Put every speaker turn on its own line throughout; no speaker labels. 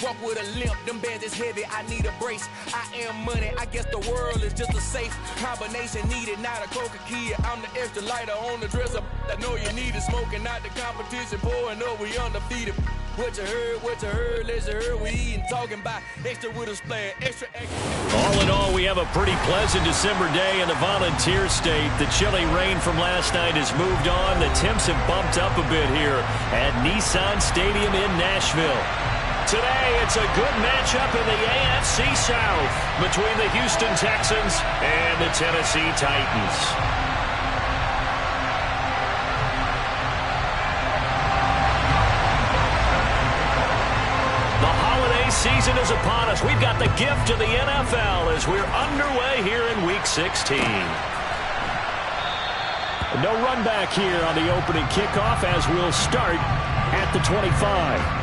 walk with a limp, them bands is heavy, I need a brace. I am money, I guess the world is just a safe combination needed, not a coca key. I'm the extra lighter on the dresser. I know you need it, smoking out the competition, pouring up, we undefeated. What you heard, let's hear we eating, talking about extra with a splash, extra.
All in all, we have a pretty pleasant December day in the Volunteer State. The chilly rain from last night has moved on. The temps have bumped up a bit here at Nissan Stadium in Nashville. Today, it's a good matchup in the AFC South between the Houston Texans and the Tennessee Titans. Season is upon us. We've got the gift of the NFL as we're underway here in Week 16. No run back here on the opening kickoff as we'll start at the 25.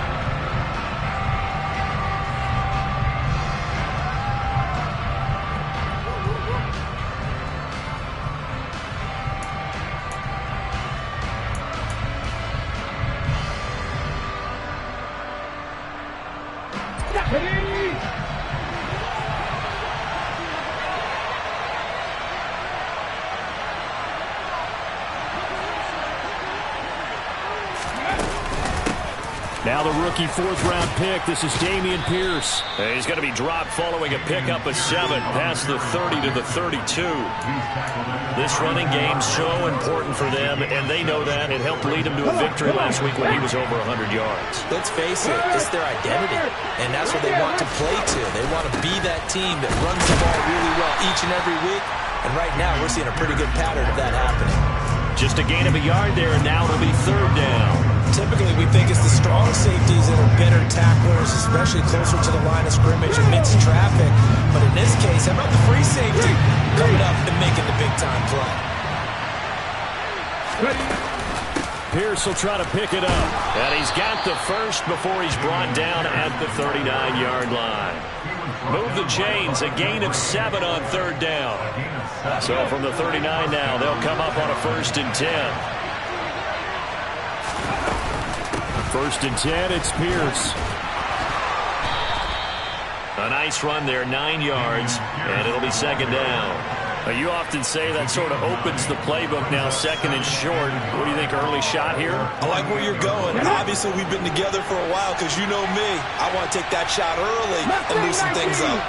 Now the rookie fourth-round pick. This is Dameon Pierce. He's going to be dropped following a pickup of 7 past the 30 to the 32. This running game's so important for them, and they know that. It helped lead them to a victory last week when he was over 100 yards.
Let's face it, it's their identity, and that's what they want to play to. They want to be that team that runs the ball really well each and every week, and right now we're seeing a pretty good pattern of that happening.
Just a gain of a yard there, and now it'll be 3rd down.
Typically, we think it's the strong safeties that are better tacklers, especially closer to the line of scrimmage amidst traffic. But in this case, how about the free safety coming up and making the big-time play?
Pierce will try to pick it up. And he's got the first before he's brought down at the 39-yard line. Move the chains, a gain of 7 on 3rd down. So from the 39 now, they'll come up on a 1st and 10. 1st and 10, it's Pierce. A nice run there, 9 yards, and it'll be 2nd down. You often say that sort of opens the playbook now, 2nd and short. What do you think, early shot here?
I like where you're going. Obviously, we've been together for a while because you know me. I want to take that shot early and loosen things up.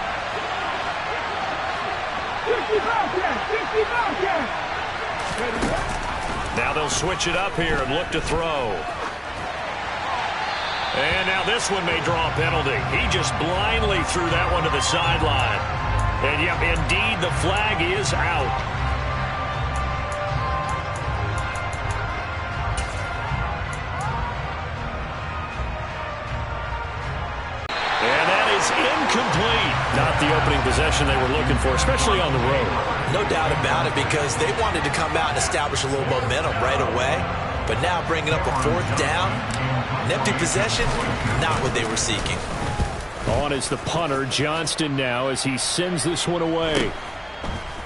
Now they'll switch it up here and look to throw. And now this one may draw a penalty. He just blindly threw that one to the sideline. And, yep, indeed, the flag is out. And that is incomplete. Not the opening possession they were looking for, especially on the road.
No doubt about it, because they wanted to come out and establish a little momentum right away. But now bringing up a 4th down, an empty possession, not what they were seeking.
On is the punter, Johnston now, as he sends this one away.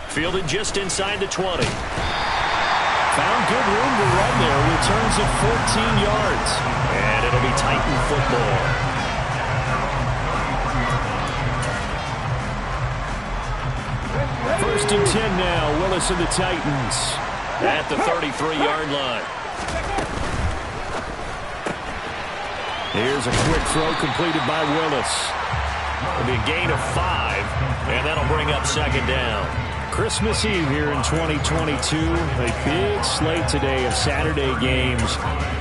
Fielded just inside the 20. Found good room to run there, returns at 14 yards. And it'll be Titan football. First and 10 now, Willis and the Titans at the 33-yard line. Here's a quick throw completed by Willis. It'll be a gain of 5, and that'll bring up 2nd down. Christmas Eve here in 2022. A big slate today of Saturday games.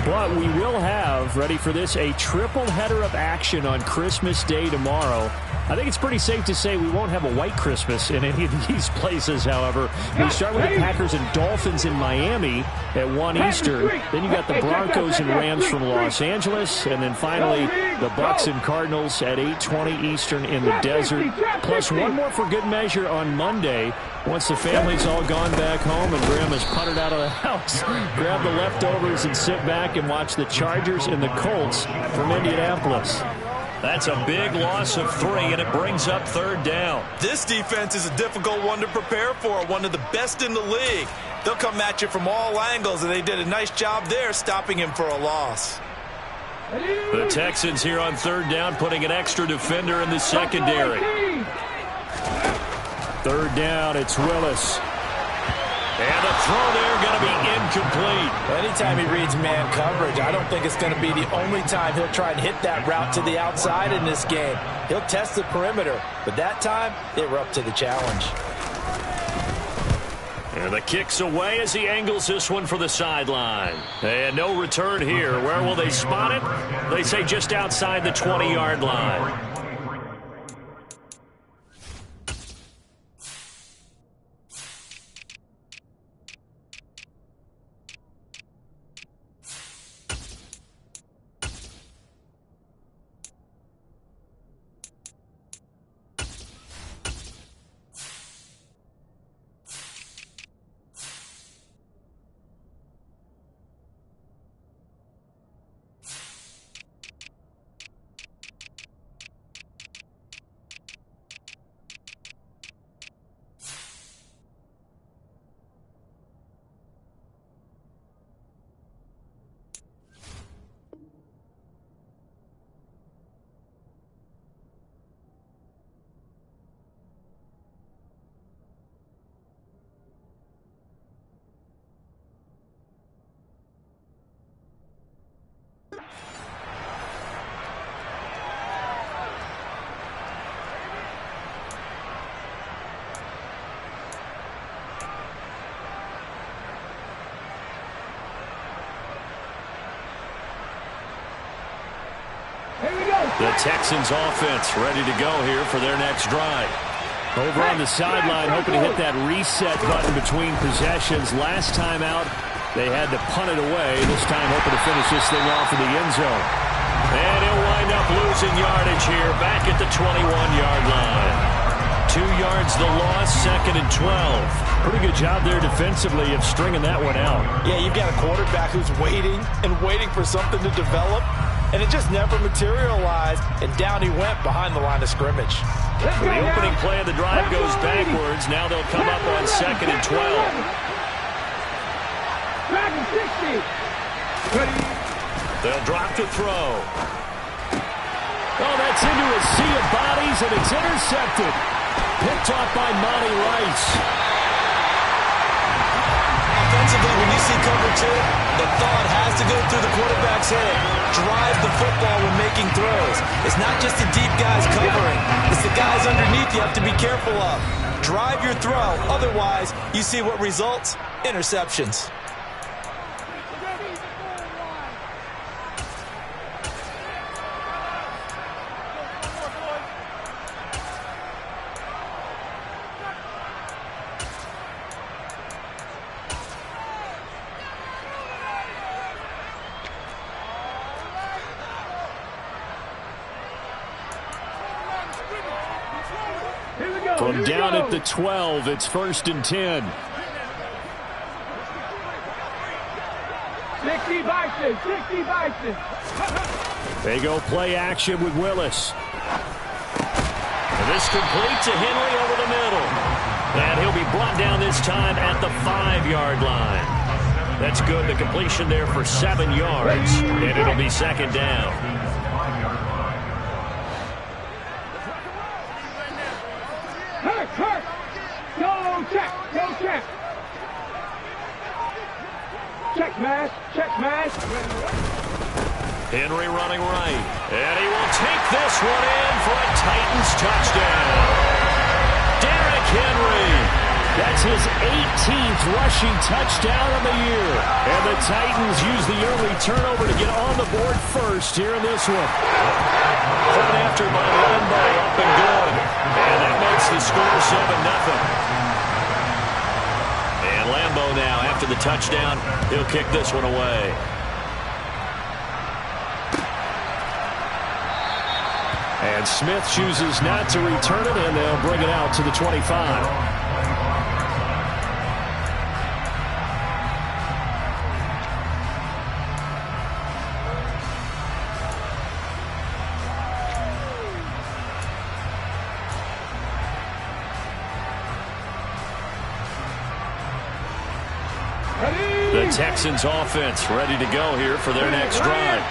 But we will have, ready for this, a triple header of action on Christmas Day tomorrow. I think it's pretty safe to say we won't have a white Christmas in any of these places, however. We start with the Packers and Dolphins in Miami at 1 Eastern. Then you got the Broncos and Rams from Los Angeles. And then finally, the Bucks and Cardinals at 8:20 Eastern in the desert. Plus one more for good measure on Monday. Once the family's all gone back home and Graham has puttered out of the house, grab the leftovers and sit back and watch the Chargers and the Colts from Indianapolis. That's a big loss of 3, and it brings up 3rd down.
This defense is a difficult one to prepare for, one of the best in the league. They'll come at you from all angles, and they did a nice job there stopping him for a loss.
The Texans here on third down, putting an extra defender in the secondary. Third down, it's Willis. And the throw there going to be incomplete.
Anytime he reads man coverage, I don't think it's going to be the only time he'll try and hit that route to the outside in this game. He'll test the perimeter, but that time they were up to the challenge.
And the kick's away as he angles this one for the sideline. And no return here. Where will they spot it? They say just outside the 20-yard line. The Texans offense ready to go here for their next drive. Over on the sideline, hoping to hit that reset button between possessions. Last time out, they had to punt it away. This time hoping to finish this thing off in the end zone. And he'll wind up losing yardage here back at the 21-yard line. 2 yards the loss, 2nd and 12. Pretty good job there defensively of stringing that one out.
Yeah, you've got a quarterback who's waiting and waiting for something to develop. And it just never materialized, and down he went behind the line of scrimmage.
The opening play of the drive goes backwards. Now they'll come up on 2nd and 12. They'll drop to throw. Oh, that's into a sea of bodies, and it's intercepted. Picked off by Monty Rice.
Offensively, when you see cover 2, the thought has to go through the quarterback's head. Drive the football when making throws. It's not just the deep guys covering. It's the guys underneath you have to be careful of. Drive your throw. Otherwise, you see what results? Interceptions.
From down at the 12, it's 1st and 10.
60 Bison, 60 Bison.
They go play action with Willis. And this complete to Henry over the middle. And he'll be brought down this time at the 5-yard line. That's good. The completion there for 7 yards. And it'll be 2nd down.
Check, man.
Henry running right. And he will take this one in for a Titans touchdown. Derrick Henry. That's his 18th rushing touchdown of the year. And the Titans use the early turnover to get on the board first here in this one. Point after by Lambo, up and good. And that makes the score 7-0. And Lambo now, after the touchdown, he'll kick this one away. And Smith chooses not to return it, and they'll bring it out to the 25. The Texans offense ready to go here for their next drive.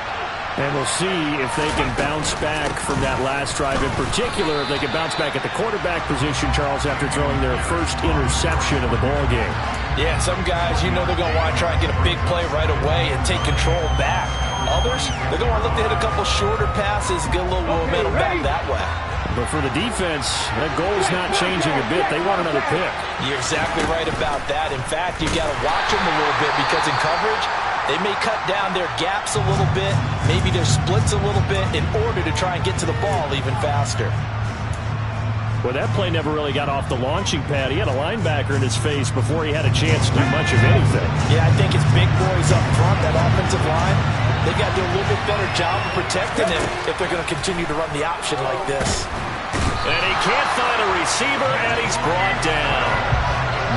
And we'll see if they can bounce back from that last drive. In particular, if they can bounce back at the quarterback position, Charles, after throwing their first interception of the ball game.
Yeah, some guys, they're going to want to try and get a big play right away and take control back. Others, they're going to want to look to hit a couple shorter passes, get a little momentum back that way.
But for the defense, that goal's not changing a bit. They want another pick.
You're exactly right about that. In fact, you got to watch them a little bit because in coverage, they may cut down their gaps a little bit, maybe their splits a little bit in order to try and get to the ball even faster.
Well, that play never really got off the launching pad. He had a linebacker in his face before he had a chance to do much of anything.
Yeah, I think it's big boys up front, that offensive line. They've got to do a little bit better job of protecting him if they're going to continue to run the option like this.
And he can't find a receiver, and he's brought down.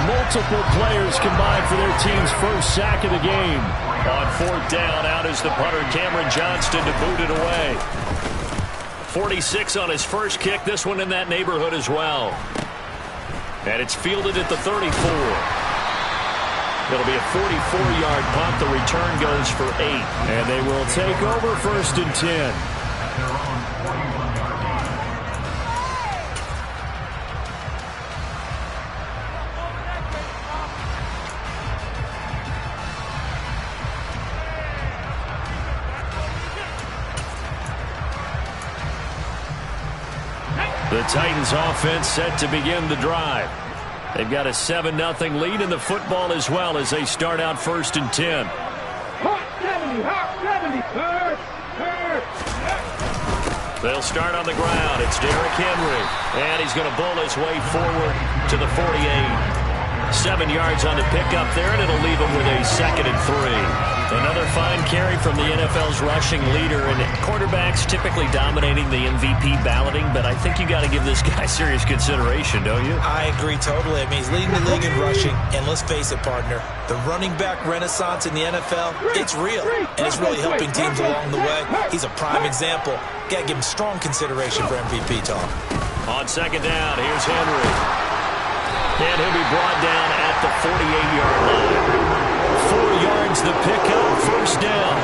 Multiple players combined for their team's first sack of the game. On fourth down, out is the punter, Cameron Johnston, to boot it away. 46 on his first kick, this one in that neighborhood as well. And it's fielded at the 34. It'll be a 44-yard punt. The return goes for 8. And they will take over first and 10. The Titans offense set to begin the drive. They've got a 7-0 lead in the football as well as they start out first and 10. They'll start on the ground. It's Derrick Henry. And he's going to bull his way forward to the 48. 7 yards on the pickup there, and it'll leave him with a 2nd and 3. Another fine carry from the NFL's rushing leader, and quarterbacks typically dominating the MVP balloting, but I think you got to give this guy serious consideration, don't you?
I agree totally. I mean, he's leading the league in rushing, and let's face it, partner, the running back renaissance in the NFL, it's real, and it's really helping teams along the way. He's a prime example. Got to give him strong consideration for MVP talk.
On second down, here's Henry. And he'll be brought down at the 48-yard line. 4 yards the pickup, first down.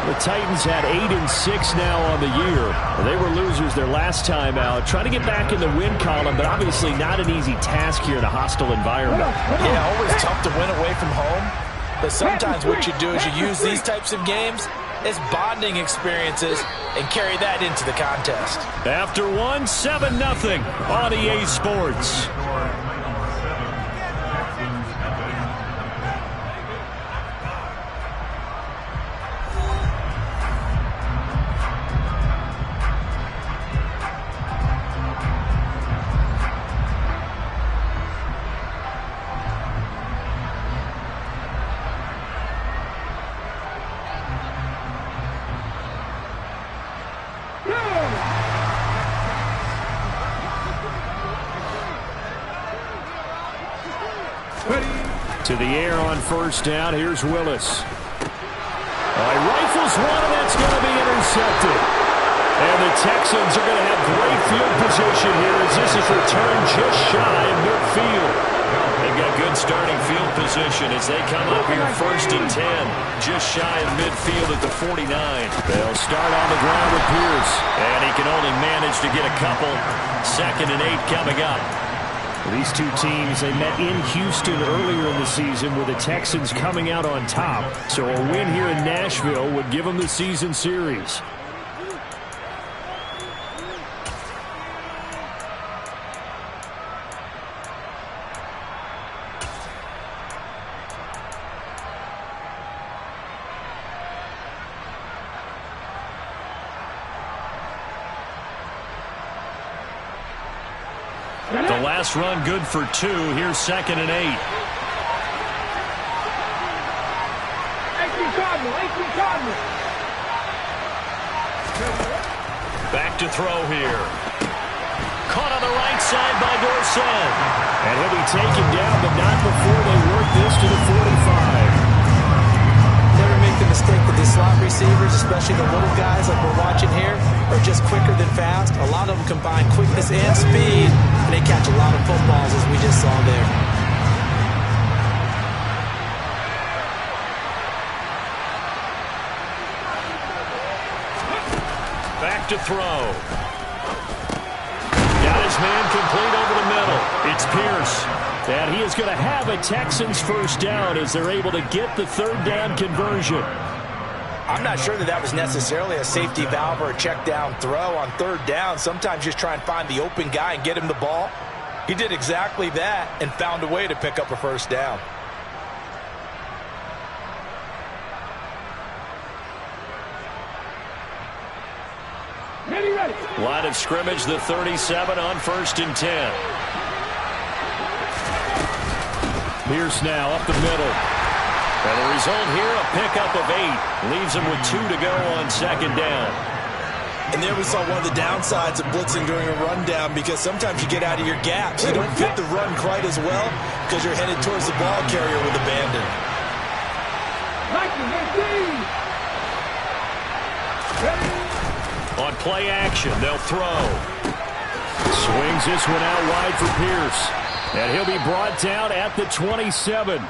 The Titans had 8-6 now on the year. They were losers their last time out. Trying to get back in the win column, but obviously not an easy task here in a hostile environment.
Yeah, always tough to win away from home. But sometimes what you do is you use these types of games as bonding experiences and carry that into the contest.
After one, 7-0 on EA Sports. To the air on first down. Here's Willis. He rifles one, and that's going to be intercepted. And the Texans are going to have great field position here as this is returned just shy of midfield. They've got good starting field position as they come up here first and 10, just shy of midfield at the 49. They'll start on the ground with Pierce, and he can only manage to get a couple. 2nd and 8 coming up. These two teams, they met in Houston earlier in the season with the Texans coming out on top. So a win here in Nashville would give them the season series. The last run good for 2. Here's 2nd and 8. Back to throw here. Caught on the right side by Dorsett. And he'll be taken down, but not before they work this to the 45.
Never make the mistake that the slot receivers, especially the little guys like we're watching here, are just quicker than fast. A lot of them combine quickness and speed, and they catch a lot of footballs as we just saw there.
look to throw. Got his man complete over the middle. It's Pierce. And he is going to have a Texans first down as they're able to get the third down conversion.
I'm not sure that was necessarily a safety valve or a check down throw on third down. Sometimes just try and find the open guy and get him the ball. He did exactly that and found a way to pick up a first down.
Line of scrimmage, the 37 on 1st and 10. Pierce now up the middle. And the result here, a pickup of 8. Leaves him with 2 to go on 2nd down.
And there we saw one of the downsides of blitzing during a rundown, because sometimes you get out of your gaps. You don't fit the run quite as well because you're headed towards the ball carrier with abandon.
On play action, they'll throw. Swings this one out wide for Pierce. And he'll be brought down at the 27.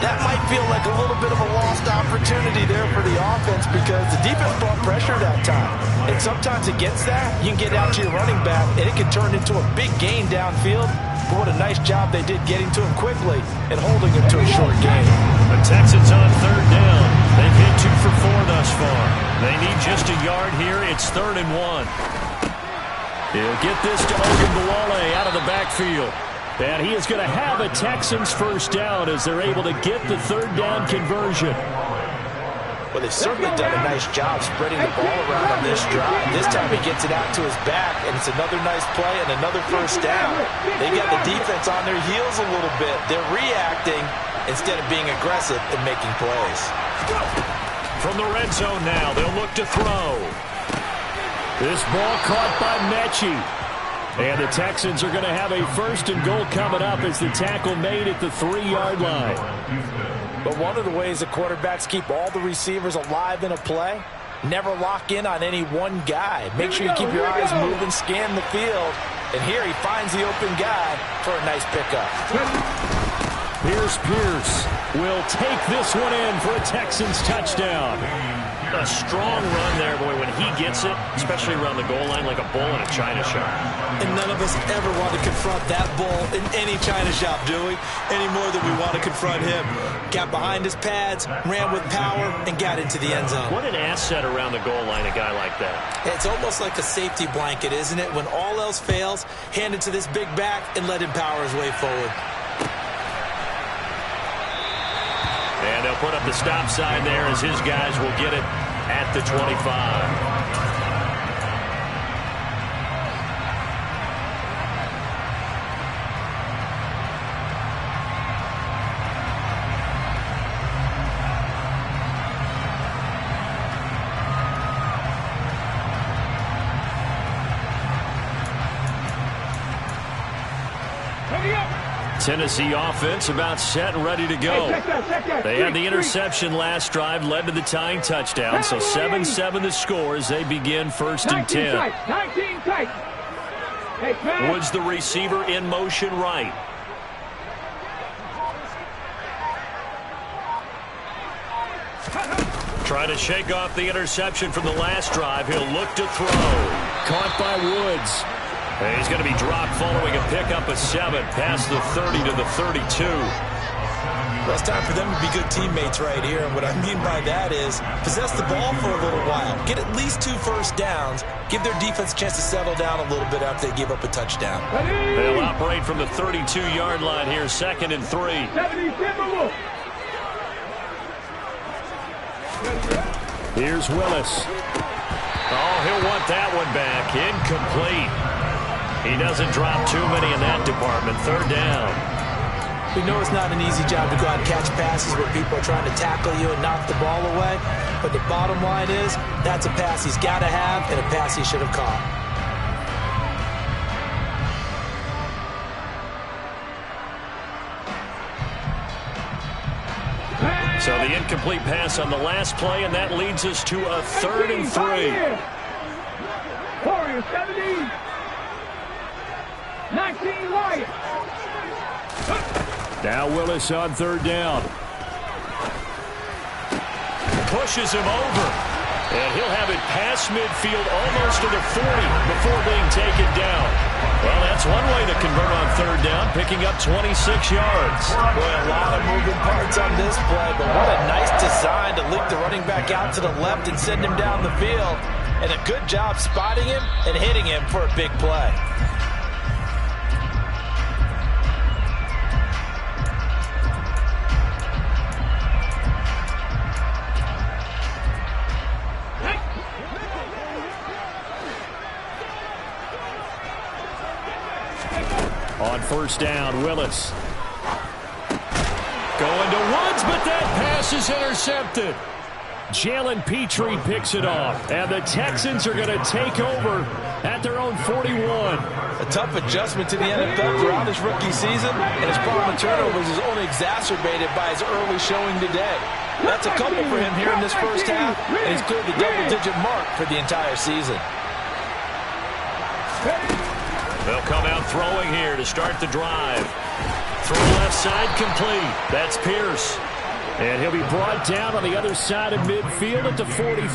That might feel like a little bit of a lost opportunity there for the offense, because the defense brought pressure that time. And sometimes against that, you can get out to your running back, and it can turn into a big gain downfield. But what a nice job they did getting to him quickly and holding him to a short gain.
The Texans on 3rd down. They've hit 2 for 4 thus far. They need just a yard here. It's 3rd and 1. He'll get this to Ogunbowale out of the backfield. And he is going to have a Texans first down as they're able to get the third down conversion.
Well, they've certainly done a nice job spreading the ball around on this drive. This time he gets it out to his back, and it's another nice play and another first down. They got the defense on their heels a little bit. They're reacting instead of being aggressive and making plays.
From the red zone now, they'll look to throw. This ball caught by Mechie. And the Texans are going to have a 1st and goal coming up as the tackle made at the 3-yard line.
But one of the ways that quarterbacks keep all the receivers alive in a play, never lock in on any one guy. Make sure you keep your eyes moving, scan the field. And here he finds the open guy for a nice pickup.
Pierce will take this one in for a Texans touchdown. A strong run there, boy, when he gets it, especially around the goal line, like a bull in a china shop.
And none of us ever want to confront that bull in any china shop, do we? Any more than we want to confront him. Got behind his pads, ran with power, and got into the end zone.
What an asset around the goal line, a guy like that.
It's almost like a safety blanket, isn't it? When all else fails, hand it to this big back and let him power his way forward.
And they'll put up the stop sign there as his guys will get it at the 25. Tennessee offense about set and ready to go. They had the interception last drive, led to the tying touchdown. So 7-7 the score as they begin 1st and 10. Woods the receiver in motion right. Trying to shake off the interception from the last drive. He'll look to throw. Caught by Woods. And he's going to be dropped following a pickup of 7 past the 30 to the 32.
Well, it's time for them to be good teammates right here. And what I mean by that is possess the ball for a little while. Get at least 2 first downs. Give their defense a chance to settle down a little bit after they give up a touchdown.
They'll operate from the 32-yard line here, 2nd and 3. Here's Willis. Oh, he'll want that one back. Incomplete. He doesn't drop too many in that department. 3rd down.
We know it's not an easy job to go out and catch passes where people are trying to tackle you and knock the ball away. But the bottom line is that's a pass he's got to have and a pass he should have caught.
So the incomplete pass on the last play, and that leads us to a 3rd and 3.
Warriors 17. 19 Wyatt.
Now Willis on 3rd down. Pushes him over. And he'll have it past midfield almost to the 40 before being taken down. Well, that's one way to convert on third down, picking up 26 yards.
Boy, a lot of moving parts on this play, but what a nice design to leak the running back out to the left and send him down the field. And a good job spotting him and hitting him for a big play.
On first down, Willis. Going to Woods, but that pass is intercepted. Jalen Petrie picks it off, and the Texans are going to take over at their own 41.
A tough adjustment to the NFL throughout his rookie season, and his problem with turnovers is only exacerbated by his early showing today. That's a couple for him here in this first half, and he's cleared the double-digit mark for the entire season.
They'll come out throwing here to start the drive. Throw left side complete. That's Pierce. And he'll be brought down on the other side of midfield at the 43.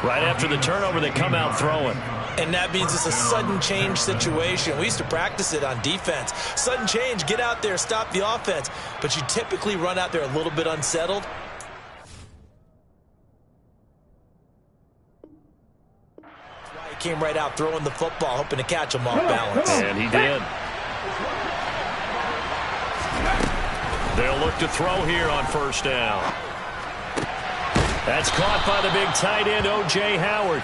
Right after the turnover, they come out throwing.
And that means it's a sudden change situation. We used to practice it on defense. Sudden change, get out there, stop the offense. But you typically run out there a little bit unsettled. That's why he came right out throwing the football, hoping to catch him off balance.
And he did. They'll look to throw here on first down. That's caught by the big tight end, O.J. Howard.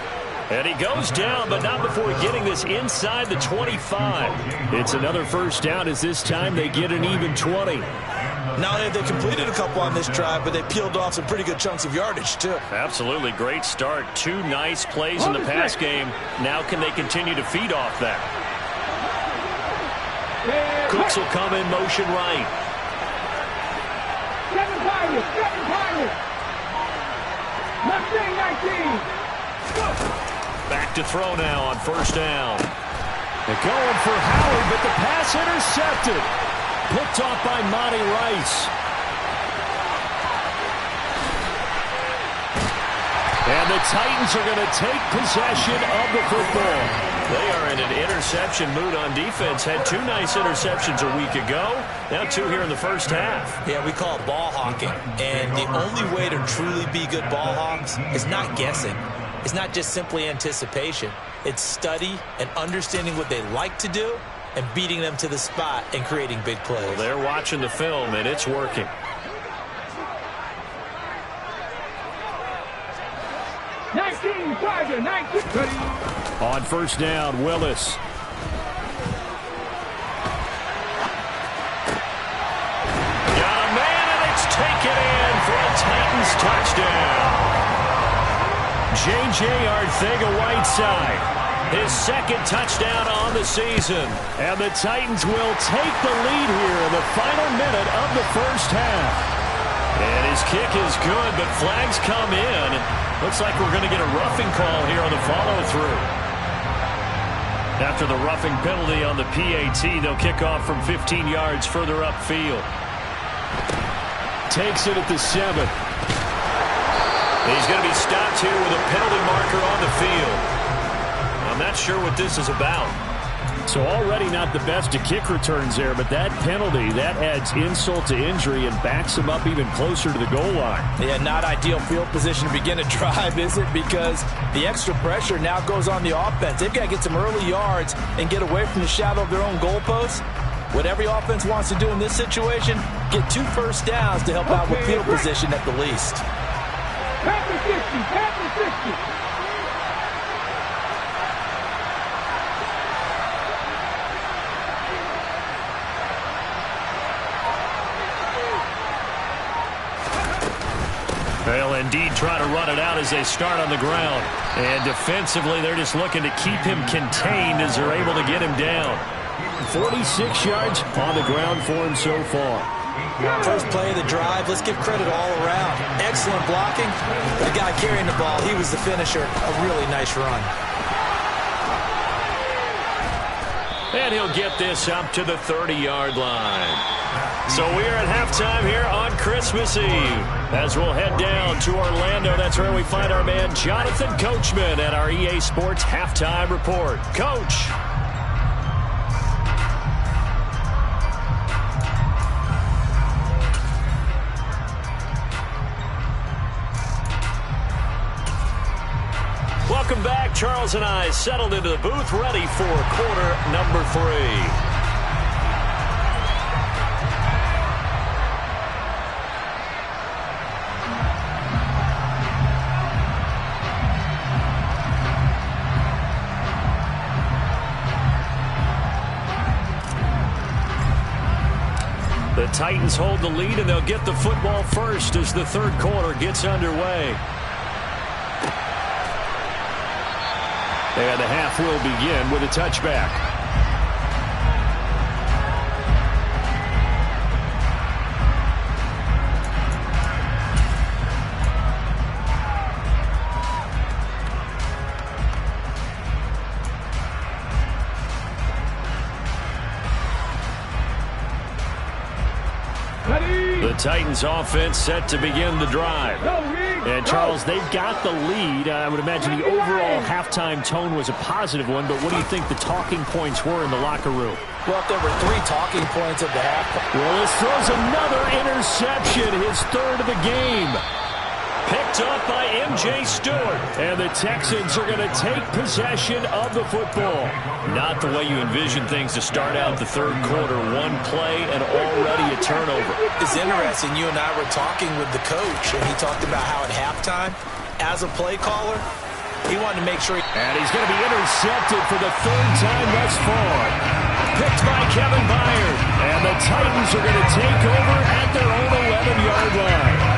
And he goes down, but not before getting this inside the 25. It's another first down as this time they get an even 20.
Not only have they completed a couple on this drive, but they peeled off some pretty good chunks of yardage, too.
Absolutely great start. Two nice plays in the pass game. Now can they continue to feed off that? Cooks will come in motion right.
Seven Pirates. Mustang 19.
Back to throw now on first down. They're going for Howard, but the pass intercepted. Picked off by Monty Rice. And the Titans are going to take possession of the football. They are in an interception mood on defense. Had two nice interceptions a week ago. Now two here in the first half.
Yeah, we call it ball hawking. And the only way to truly be good ball hawks is not guessing. It's not just simply anticipation. It's study and understanding what they like to do and beating them to the spot and creating big plays.
Well, they're watching the film, and it's working. On first down, Willis. Got a man, and it's taken in for a Titans touchdown. J.J. Arcega-Whiteside, his second touchdown on the season. And the Titans will take the lead here in the final minute of the first half. And his kick is good, but flags come in. Looks like we're going to get a roughing call here on the follow-through. After the roughing penalty on the PAT, they'll kick off from 15 yards further upfield. Takes it at the 7. He's going to be stopped here with a penalty marker on the field. I'm not sure what this is about. So already not the best of kick returns there, but that penalty, that adds insult to injury and backs him up even closer to the goal line.
Yeah, not ideal field position to begin a drive, is it? Because the extra pressure now goes on the offense. They've got to get some early yards and get away from the shadow of their own goalposts. What every offense wants to do in this situation, get 2 first downs to help out with field position at the least.
Panther 60.
They'll indeed try to run it out as they start on the ground. And defensively, they're just looking to keep him contained as they're able to get him down. 46 yards on the ground for him so far.
First play of the drive, let's give credit all around. Excellent blocking. The guy carrying the ball, he was the finisher. A really nice run.
And he'll get this up to the 30-yard line. So we are at halftime here on Christmas Eve. As we'll head down to Orlando, that's where we find our man Jonathan Coachman at our EA Sports Halftime Report. Coach. Welcome back. Charles and I settled into the booth, ready for quarter number 3. The Titans hold the lead, and they'll get the football first as the third quarter gets underway. And the half will begin with a touchback. The Titans offense set to begin the drive. And Charles, they've got the lead. I would imagine the overall halftime tone was a positive one, but what do you think the talking points were in the locker room?
Well, there were 3 talking points at the half.
Willis throws another interception, his third of the game. Picked up by M.J. Stewart. And the Texans are going to take possession of the football. Not the way you envision things to start out the third quarter. One play and already a turnover.
It's interesting. You and I were talking with the coach, and he talked about how at halftime, as a play caller, he wanted to make sure.
And he's going to be intercepted for the third time thus far. Picked by Kevin Byard. And the Titans are going to take over at their own 11-yard line.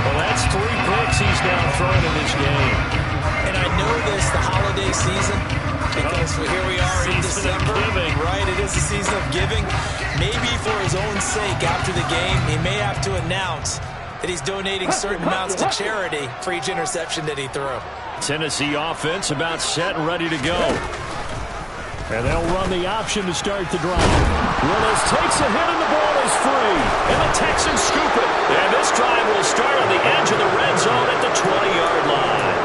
Well, that's 3 picks he's now thrown in this game.
And I know this, the holiday season, because here we are in December. Right, it is the season of giving. Maybe for his own sake, after the game, he may have to announce that he's donating certain amounts to charity for each interception that he threw.
Tennessee offense about set and ready to go. And they'll run the option to start the drive. Willis takes a hit and the ball is free. And the Texans scoop it. And this drive will start on the edge of the red zone at the 20-yard line.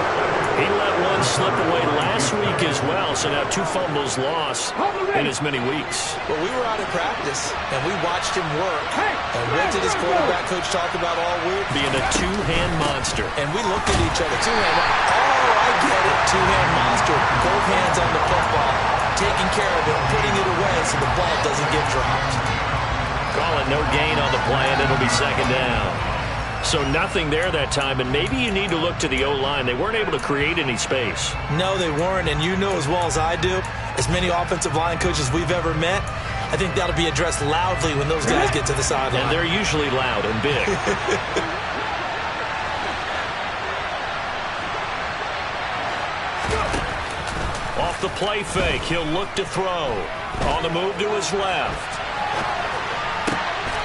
He let one slip away last week as well, so now 2 fumbles lost in as many weeks.
Well, we were out of practice, and we watched him work. And what did his quarterback coach talk about all week?
Being a 2-hand monster.
And we looked at each other. 2-hand. Oh, I get it. 2-hand monster. Both hands on the football. Taking care of it, putting it away so the ball doesn't get dropped.
Call it no gain on the play, and it'll be second down. So nothing there that time, and maybe you need to look to the O-line. They weren't able to create any space.
No, they weren't, and you know as well as I do, as many offensive line coaches we've ever met, I think that'll be addressed loudly when those guys get to the sideline.
And they're usually loud and big. Off the play fake, he'll look to throw. On the move to his left.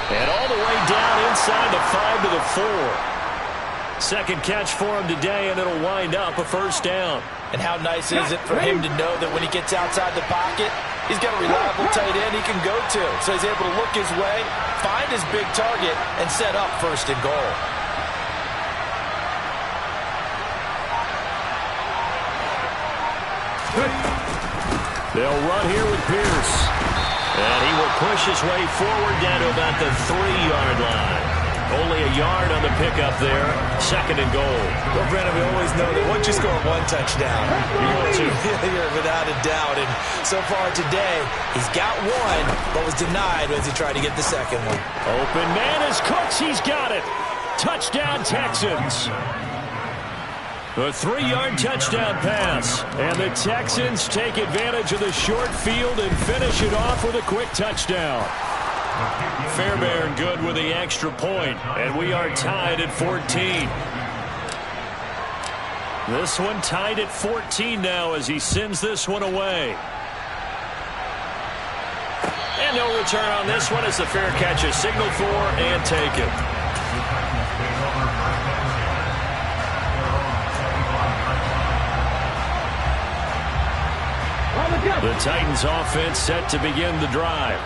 And all the way down inside the 5 to the 4. Second catch for him today, and it'll wind up a first down.
And how nice is it for him to know that when he gets outside the pocket, he's got a reliable tight end he can go to. So he's able to look his way, find his big target, and set up first and goal.
They'll run here with Pierce. And he will push his way forward down to about the 3-yard line. Only a yard on the pickup there. Second and goal.
Well, Brandon, we always know that once you score 1 touchdown, you're failure without a doubt. And so far today, he's got 1, but was denied as he tried to get the second one.
Open man is Cooks. He's got it. Touchdown, Texans. A 3-yard touchdown pass. And the Texans take advantage of the short field and finish it off with a quick touchdown. Fairbairn good with the extra point. And we are tied at 14. This one tied at 14 now as he sends this one away. And no return on this one as the fair catch is signaled for and taken. The Titans offense set to begin the drive.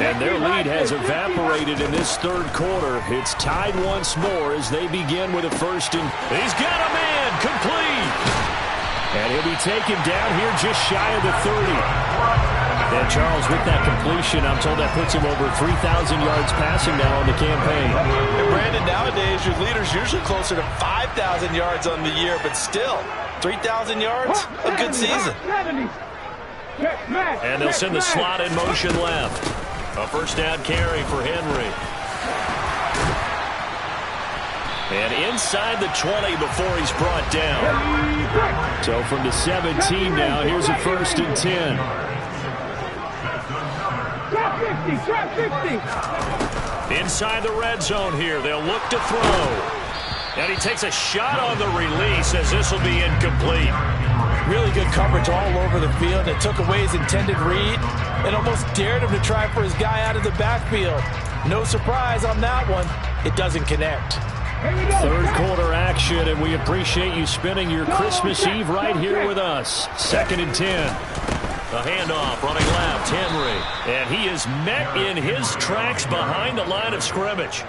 And their lead has evaporated in this third quarter. It's tied once more as they begin with a first and... He's got a man, complete. And he'll be taken down here just shy of the 30. And Charles, with that completion, I'm told that puts him over 3,000 yards passing now on the campaign.
And Brandon, nowadays your leader's usually closer to 5,000 yards on the year, but still, 3,000 yards, a good season.
And they'll send the slot in motion left. A first down carry for Henry. And inside the 20 before he's brought down. So from the 17 now, here's a first and 10. Inside the red zone here, they'll look to throw. And he takes a shot on the release as this will be incomplete.
Really good coverage all over the field. It took away his intended read and almost dared him to try for his guy out of the backfield. No surprise on that one. It doesn't connect.
Third quarter action, and we appreciate you spending your Christmas Eve right here with us. Second and 10. A handoff, running left, Henry. And he is met in his tracks behind the line of scrimmage.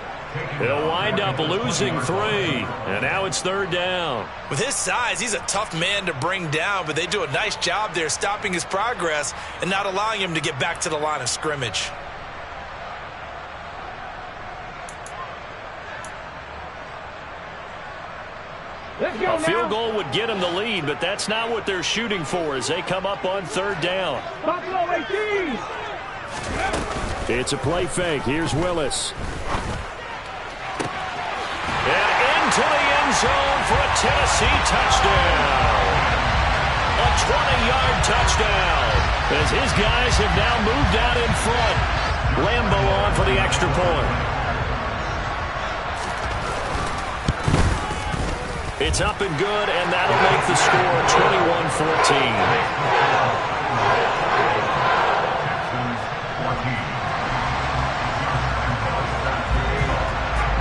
He'll wind up losing 3. And now it's third down.
With his size, he's a tough man to bring down, but they do a nice job there stopping his progress and not allowing him to get back to the line of scrimmage.
A field goal would get them the lead, but that's not what they're shooting for as they come up on third down. It's a play fake. Here's Willis. And into the end zone for a Tennessee touchdown. A 20-yard touchdown as his guys have now moved out in front. Lambo on for the extra point. It's up and good, and that'll make the score 21-14.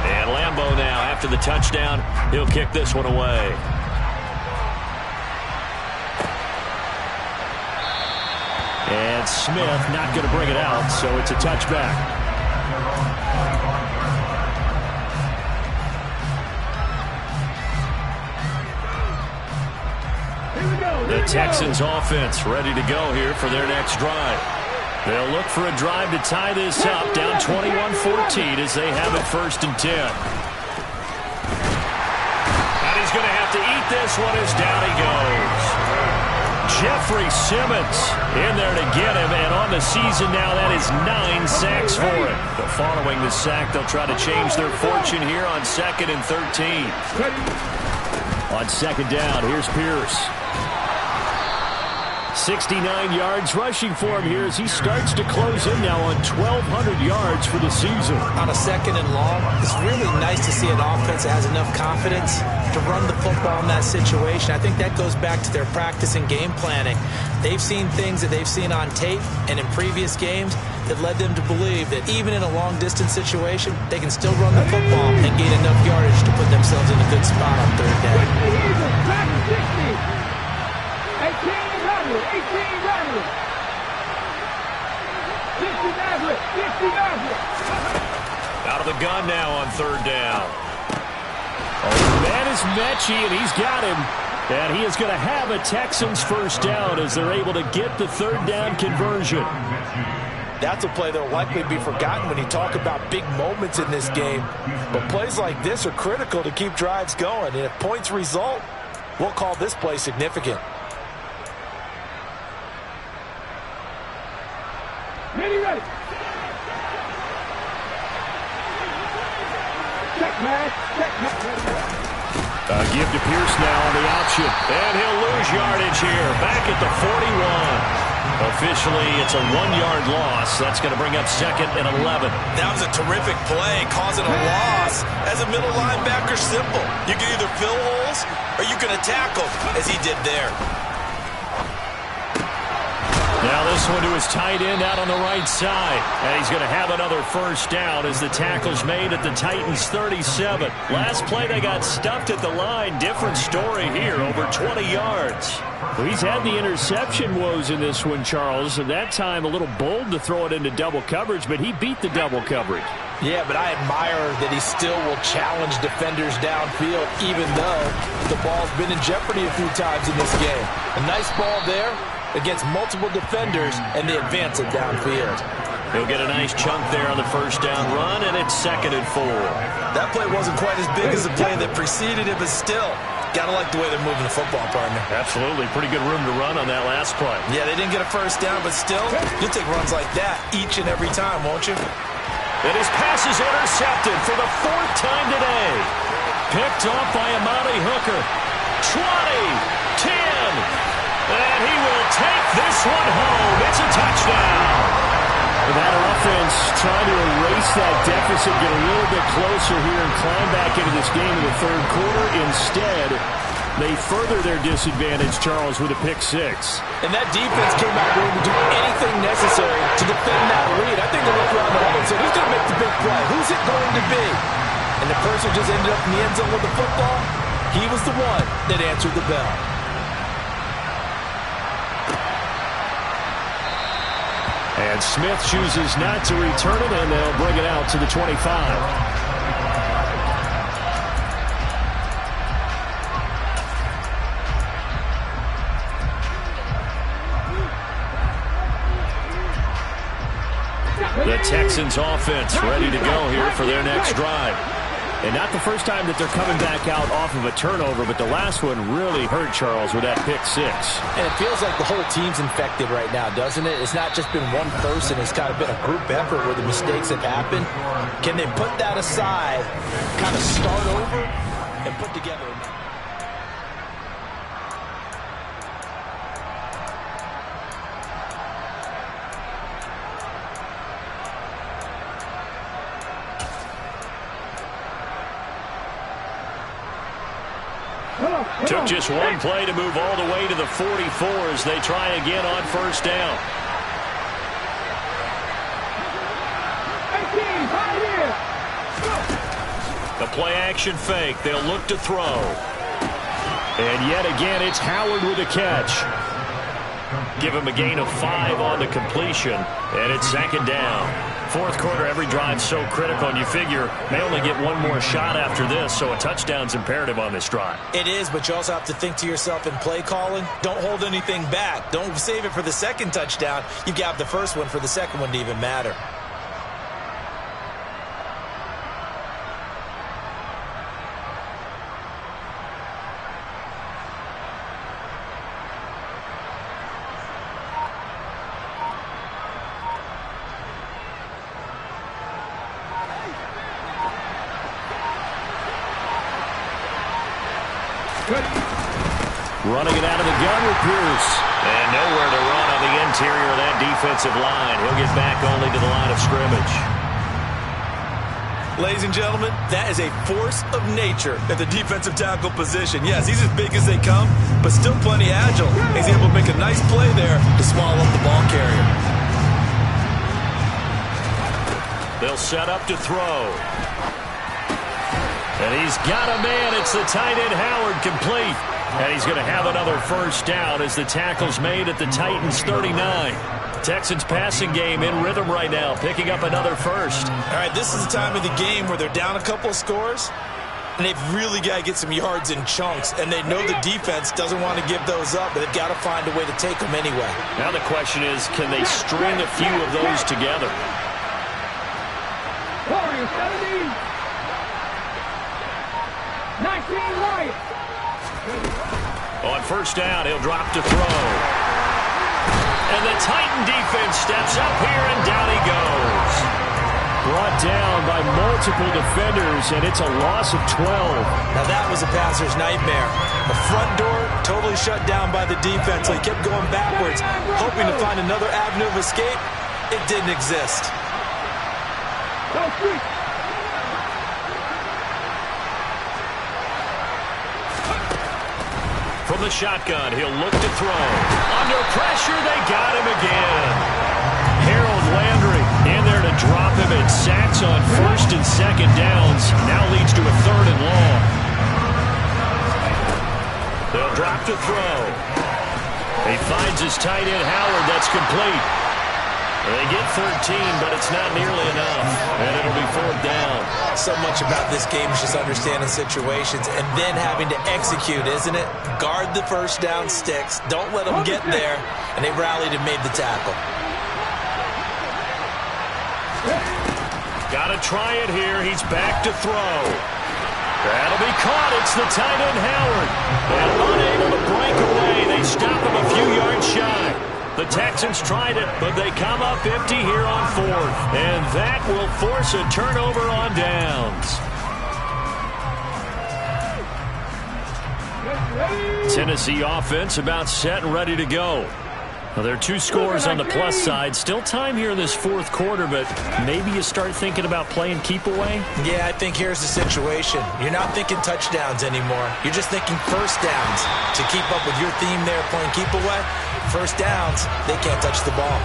And Lambo now, after the touchdown, he'll kick this one away. And Smith not going to bring it out, so it's a touchback. The Texans offense ready to go here for their next drive. They'll look for a drive to tie this up, down 21-14 as they have it first and 10. And he's going to have to eat this one as down he goes. Jeffrey Simmons in there to get him, and on the season now that is 9 sacks for him. But following the sack, they'll try to change their fortune here on 2nd and 13. On second down, here's Pierce. 69 yards rushing for him here as he starts to close in now on 1,200 yards for the season.
On a second and long, it's really nice to see an offense that has enough confidence to run the football in that situation. I think that goes back to their practice and game planning. They've seen things that they've seen on tape and in previous games that led them to believe that even in a long-distance situation, they can still run the football and gain enough yardage to put themselves in a good spot on third down.
18 runners.
Out of the gun now on third down. Oh, man is Mechie, and he's got him. And he is going to have a Texans first down as they're able to get the third down conversion.
That's a play that will likely be forgotten when you talk about big moments in this game. But plays like this are critical to keep drives going. And if points result, we'll call this play significant.
Ready.
Give to Pierce now on the option. And he'll lose yardage here. Back at the 41. Officially, it's a 1-yard loss. That's going to bring up 2nd and 11.
That was a terrific play, causing a loss. As a middle linebacker, simple. You can either fill holes or you can attack them, as he did there.
Now this one to his tight end out on the right side. And he's going to have another first down as the tackle's made at the Titans' 37. Last play they got stuffed at the line. Different story here, over 20 yards. Well, he's had the interception woes in this one, Charles. At that time, a little bold to throw it into double coverage, but he beat the double coverage.
Yeah, but I admire that he still will challenge defenders downfield, even though the ball's been in jeopardy a few times in this game. A nice ball there against multiple defenders, and they advance it downfield.
He'll get a nice chunk there on the first down run, and it's 2nd and 4.
That play wasn't quite as big as the play that preceded it, but still, gotta like the way they're moving the football, partner.
Absolutely. Pretty good room to run on that last play.
Yeah, they didn't get a first down, but still, you'll take runs like that each and every time, won't you?
And his pass is intercepted for the 4th time today. Picked off by Amani Hooker. 20, 10, and he will take this one home. It's a touchdown. That offense trying to erase that deficit, get a little bit closer here and climb back into this game in the 3rd quarter. Instead, they further their disadvantage, Charles, with a pick 6.
And that defense came out willing to do anything necessary to defend that lead. I think they looked around the hole and said, who's going to make the big play? Who's it going to be? And the person just ended up in the end zone with the football. He was the one that answered the bell.
And Smith chooses not to return it, and they'll bring it out to the 25. The Texans offense ready to go here for their next drive. And not the first time that they're coming back out off of a turnover, but the last one really hurt Charles with that pick 6.
And it feels like the whole team's infected right now, doesn't it? It's not just been one person. It's kind of been a group effort where the mistakes have happened. Can they put that aside, kind of start over, and put together a
Took just one play to move all the way to the 44 as they try again on first down. The play action fake. They'll look to throw. And yet again, it's Howard with a catch. Give him a gain of 5 on the completion. And it's 2nd down. 4th quarter, every drive's so critical, and you figure they only get one more shot after this, so a touchdown's imperative on this drive.
It is, but you also have to think to yourself in play calling, don't hold anything back. Don't save it for the 2nd touchdown. You've got the first one for the 2nd one to even matter.
Running it out of the gun with Pierce. And nowhere to run on the interior of that defensive line. He'll get back only to the line of scrimmage.
Ladies and gentlemen, that is a force of nature at the defensive tackle position. Yes, he's as big as they come, but still plenty agile. He's able to make a nice play there to swallow up the ball carrier.
They'll set up to throw. And he's got a man. It's the tight end Howard, complete. And he's going to have another first down as the tackle's made at the Titans' 39. Texans passing game in rhythm right now, picking up another first.
All right, this is the time of the game where they're down a couple of scores, and they've really got to get some yards in chunks, and they know the defense doesn't want to give those up, but they've got to find a way to take them anyway.
Now the question is, can they string a few of those together?
19 right.
On first down, he'll drop to throw. And the Titan defense steps up here, and down he goes. Brought down by multiple defenders, and it's a loss of 12.
Now that was a passer's nightmare. The front door totally shut down by the defense. So he kept going backwards, hoping to find another avenue of escape. It didn't exist.
From the shotgun, he'll look to throw. Under pressure, they got him again. 7 sacks on first and second downs. Now leads to a 3rd and long. They'll drop to throw. He finds his tight end, Howard. That's complete. They get 13, but it's not nearly enough. And it'll be 4th down.
So much about this game is just understanding situations and then having to execute, isn't it? Guard the first down sticks. Don't let them get there. And they rallied and made the tackle.
Got to try it here. He's back to throw. That'll be caught. It's the tight end, Howard. And unable to break away. They stop him a few yards shy. The Texans tried it, but they come up empty here on 4th. And that will force a turnover on downs. Tennessee offense about set and ready to go. Well, there are 2 scores on the plus side. Still time here in this 4th quarter, but maybe you start thinking about playing keep away?
Yeah, I think here's the situation. You're not thinking touchdowns anymore. You're just thinking first downs. To keep up with your theme there, playing keep away, first downs, they can't touch the ball.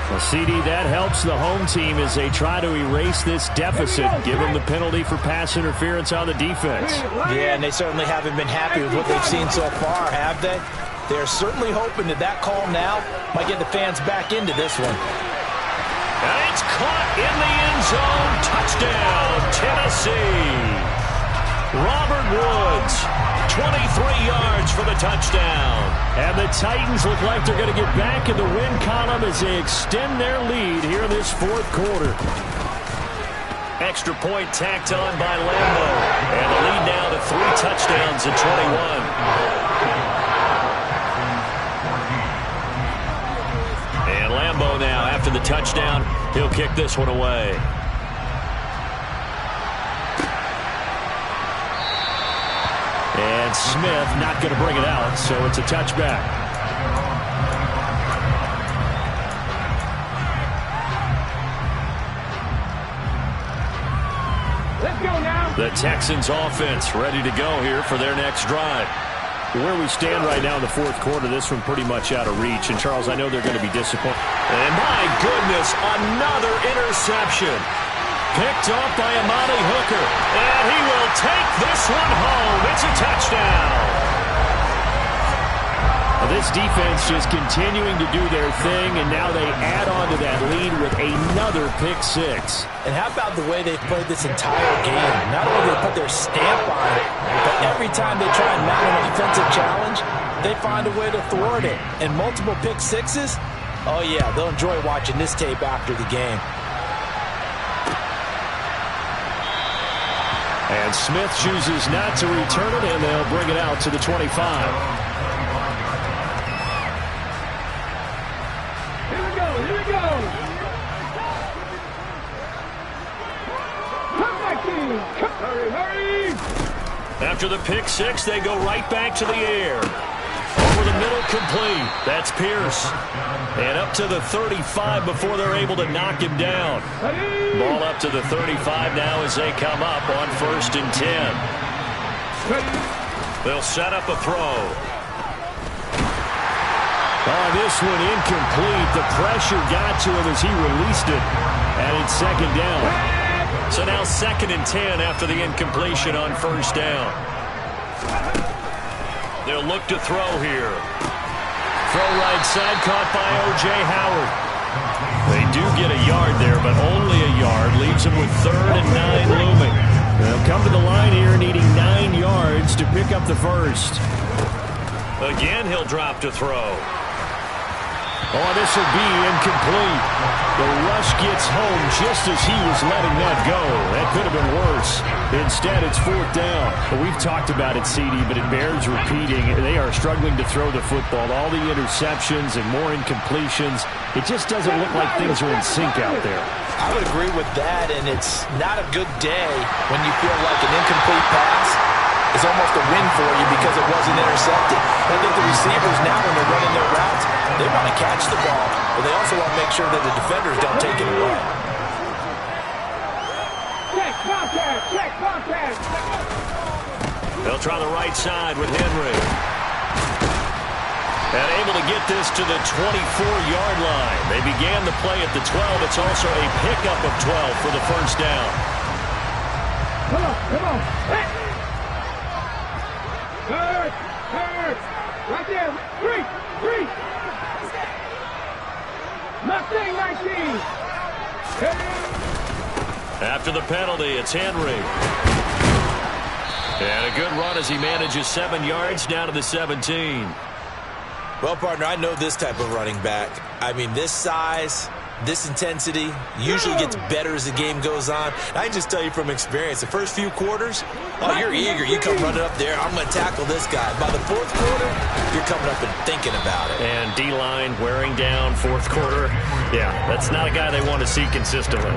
Well, CD, that helps the home team as they try to erase this deficit. Give them the penalty for pass interference on the defense.
Yeah, and they certainly haven't been happy with what they've seen so far, have they? They're certainly hoping that call now might get the fans back into this one.
And it's caught in the end zone. Touchdown, Tennessee. Robert Woods, 23 yards for the touchdown. And the Titans look like they're going to get back in the win column as they extend their lead here in this 4th quarter. Extra point tacked on by Lambo. And the lead now to 3 touchdowns at 21. And Lambo now, after the touchdown, he'll kick this one away. And Smith not going to bring it out, so it's a touchback.
Let's go now.
The Texans offense ready to go here for their next drive. Where we stand right now in the 4th quarter, this one pretty much out of reach. And, Charles, I know they're going to be disappointed. And, my goodness, another interception. Picked off by Amani Hooker. And he will take this one home. It's a touchdown. Well, this defense just continuing to do their thing, and now they add on to that lead with another pick 6.
And how about the way they've played this entire game? Not only do they put their stamp on it, but every time they try and mount an offensive challenge, they find a way to thwart it. And multiple pick 6s, oh yeah, they'll enjoy watching this tape after the game.
And Smith chooses not to return it, and they'll bring it out to the 25.
Here we go, here we go. Come back in. Hurry, hurry.
After the pick 6, they go right back to the air. Over the middle, complete. That's Pierce. And up to the 35 before they're able to knock him down. Ball up to the 35 now as they come up on 1st and 10. They'll set up a throw. Oh, this one incomplete. The pressure got to him as he released it. And it's 2nd down. So now 2nd and 10 after the incompletion on 1st down. They'll look to throw here. Throw right side, caught by O.J. Howard. They do get a yard there, but only a yard. Leaves them with 3rd and 9 looming. They'll come to the line here needing 9 yards to pick up the first. Again, he'll drop to throw. Oh, this will be incomplete. The rush gets home just as he was letting that go. That could have been worse. Instead, it's 4th down. Well, we've talked about it, CD, but it bears repeating. They are struggling to throw the football. All the interceptions and more incompletions. It just doesn't look like things are in sync out there.
I would agree with that, and it's not a good day when you feel like an incomplete pass is almost a win for you because it wasn't intercepted. I think the receivers now, when they're running their routes, they want to catch the ball, but they also want to make sure that the defenders don't take it away.
Check contact, check contact.
They'll try the right side with Henry. And able to get this to the 24-yard line. They began the play at the 12. It's also a pickup of 12 for the first down.
Come on, come on. Hey. Third. Right there. Three. Mustang 19. Hey.
After the penalty, it's Henry. And a good run as he manages 7 yards down to the 17.
Well, partner, I know this type of running back. I mean, this size, this intensity usually gets better as the game goes on. I can just tell you from experience, the first few quarters, oh, you're eager. You come running up there, I'm going to tackle this guy. By the fourth quarter, you're coming up and thinking about it.
And D-line wearing down fourth quarter. Yeah, that's not a guy they want to see consistently.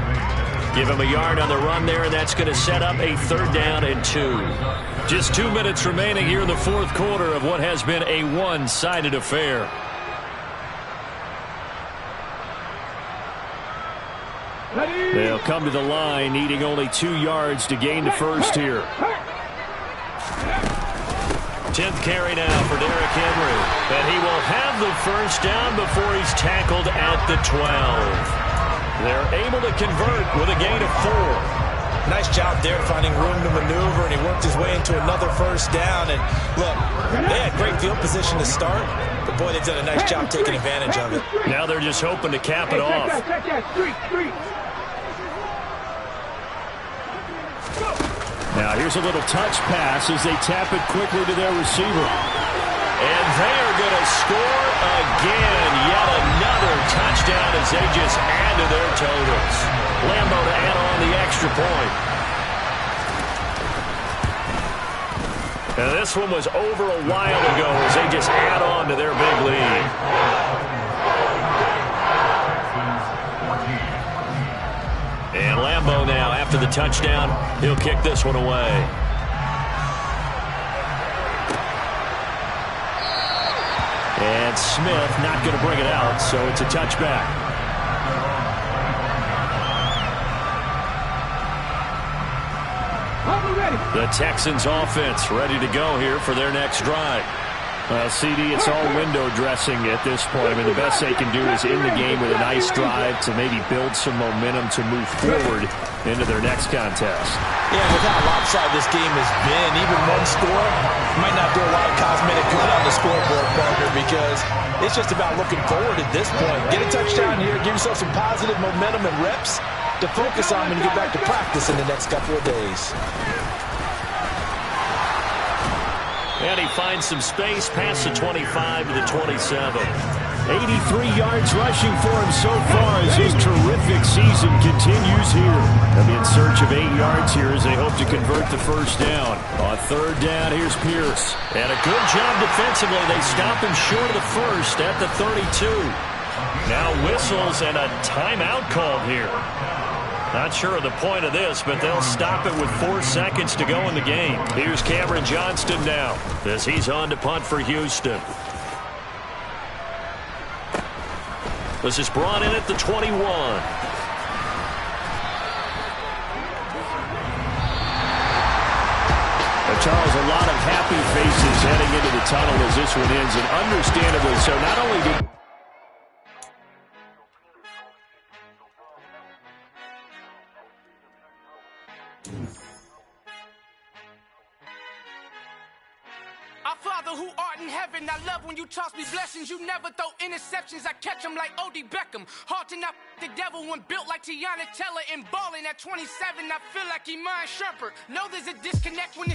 Give him a yard on the run there, and that's going to set up a 3rd down and 2. Just 2 minutes remaining here in the fourth quarter of what has been a one-sided affair. They'll come to the line, needing only 2 yards to gain the first here. 10th carry now for Derrick Henry. And he will have the first down before he's tackled at the 12. They're able to convert with a gain of 4.
Nice job there finding room to maneuver, and he worked his way into another first down. And look, they had great field position to start, but boy, they've done a nice job taking advantage of it.
Now they're just hoping to cap it off. Now here's a little touch pass as they tap it quickly to their receiver. And they are going to score again. Yet another touchdown as they just add to their totals. Lambo to add on the extra point. Now this one was over a while ago as they just add on to their big lead. And Lambo now, after the touchdown, he'll kick this one away. And Smith not going to bring it out, so it's a touchback. The Texans offense ready to go here for their next drive. Well, CD, it's all window dressing at this point. I mean, the best they can do is in the game with a nice drive to maybe build some momentum to move forward into their next contest.
Yeah, look how lopsided this game has been. Even one score might not do a lot of cosmetic good on the scoreboard, partner, because it's just about looking forward at this point. Get a touchdown here, give yourself some positive momentum and reps to focus on when you get back to practice in the next couple of days.
And he finds some space past the 25 to the 27. 83 yards rushing for him so far as his terrific season continues here. They'll be in search of 8 yards here as they hope to convert the first down. On 3rd down, here's Pierce. And a good job defensively. They stop him short of the first at the 32. Now whistles and a timeout called here. Not sure of the point of this, but they'll stop it with 4 seconds to go in the game. Here's Cameron Johnston now as he's on to punt for Houston. This is brought in at the 21. Charles, a lot of happy faces heading into the tunnel as this one ends, and understandably so. Not only did
Our Father who art in heaven, I love when you toss me blessings. You never throw interceptions. I catch them like O.D. Beckham. Hard to not the devil when built like Tiana Teller and balling at 27. I feel like Iman Shumpert. Know there's a disconnect when